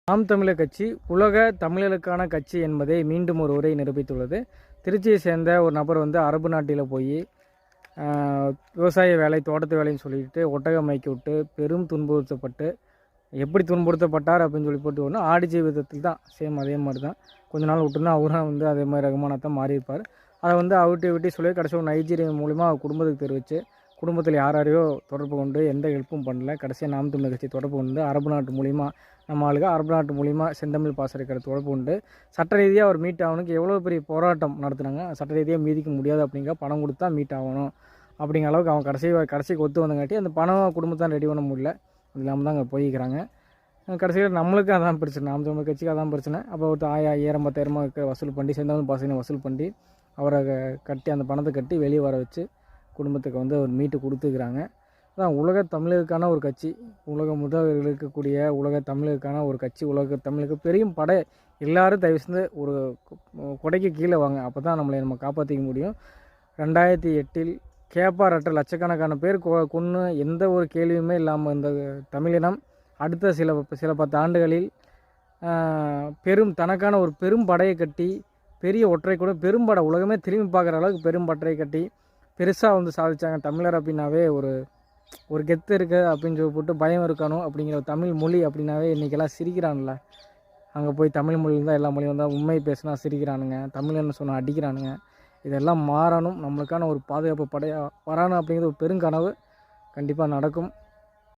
நாம் தமிழர் கட்சி உலக தமிழர்களுக்கான கட்சி என்பதை மீண்டும் ஒரு உரை நிரூபித்துள்ளது. திருச்சியை சேர்ந்த ஒரு நபர் அரபு நாட்டில் போய் விவசாய வேலை, தோட்டத்து வேலைன்னு சொல்லிட்டு ஒட்டகம் மேய்க்க விட்டு பெரும் துன்புறுத்தப்பட்டு, எப்படி துன்புறுத்தப்பட்டார் அப்படின்னு சொல்லி போட்டு ஒன்று ஆடி ஜீவிதத்தில் தான் சேம் அதே மாதிரி தான். கொஞ்ச நாள் விட்டுருந்தா அவரும் அதே மாதிரி ரகுமானத்தான் மாறியிருப்பார். அதை அவுட்டி சொல்லி கடைசி ஒரு நைஜீரியா மூலிமா குடும்பத்துக்கு தெரிவித்து, குடும்பத்தில் யாரையோ தொடர்பு கொண்டு எந்த ஹெல்ப்பும் பண்ணல. கடைசியாக நாம் தமிழர் கட்சி தொடர்பு கொண்டு அரபு நாட்டு மூலிமா நம்ம ஆளுங்க அரபு நாட்டு மூலிமா செந்தமிழ் பாச இருக்கிற தொடர்பு கொண்டு சட்ட ரீதியாக அவர் மீட் ஆகணுக்கு எவ்வளோ பெரிய போராட்டம் நடத்துனாங்க. சட்ட ரீதியாக மீதிக்க முடியாது அப்படிங்கிற பணம் கொடுத்தா மீட் ஆகணும் அப்படிங்கிற அளவுக்கு அவன் கடைசிக்கு ஒத்து வந்தங்காட்டி அந்த பணம் குடும்பத்தான் ரெடி பண்ண முடியல. அது இல்லாமல் தான் அங்கே போய்க்கிறாங்க. கடைசியில் நம்மளுக்கு அதான் பிரச்சனை, நாம் தமிழர் கட்சிக்கு அதான் பிரச்சனை. அப்போ ஒரு 1000 10,000 வசூல் பண்ணி செந்தமிழ் பாசனை வசூல் பண்ணி அவரை கட்டி அந்த பணத்தை கட்டி வெளியே வர வச்சு குடும்பத்துக்கு ஒரு மீட்டு கொடுத்துக்கிறாங்க. அதான் உலக தமிழருக்கான ஒரு கட்சி, உலக முதல்வர்கள் இருக்கக்கூடிய உலக தமிழருக்கான ஒரு கட்சி, உலக தமிழுக்கு பெரியும் படை. எல்லோரும் தயவு செஞ்சு ஒரு கொடைக்கு கீழே வாங்க, அப்போ தான் நம்ம காப்பாற்றிக்க முடியும். 2008 கேப்பாரற்ற லட்சக்கணக்கான பேர் கொன்று எந்த ஒரு கேள்வியுமே இல்லாமல் இந்த தமிழினம் அடுத்த சில 10 ஆண்டுகளில் தனக்கான ஒரு பெரும் படையை கட்டி, பெரிய ஒற்றை கூட பெரும்படை உலகமே திரும்பி பார்க்குற அளவுக்கு பெரும் படையை கட்டி பெருசாக சாதித்தாங்க. தமிழர் அப்படின்னாவே ஒரு கெத்து இருக்குது அப்படின்னு சொல்லி போட்டு பயம் இருக்கணும் அப்படிங்கிற தமிழ் மொழி அப்படின்னாவே இன்றைக்கெல்லாம் சிரிக்கிறான்ல. அங்கே போய் தமிழ் மொழி தான் எல்லா மொழியும் உண்மை பேசினா சிரிக்கிறானுங்க, தமிழ்னு சொன்னால் அடிக்கிறானுங்க. இதெல்லாம் மாறணும், நம்மளுக்கான ஒரு பாதுகாப்பு படையாக வரணும் அப்படிங்கிறது ஒரு பெருங்கனவு கண்டிப்பாக நடக்கும்.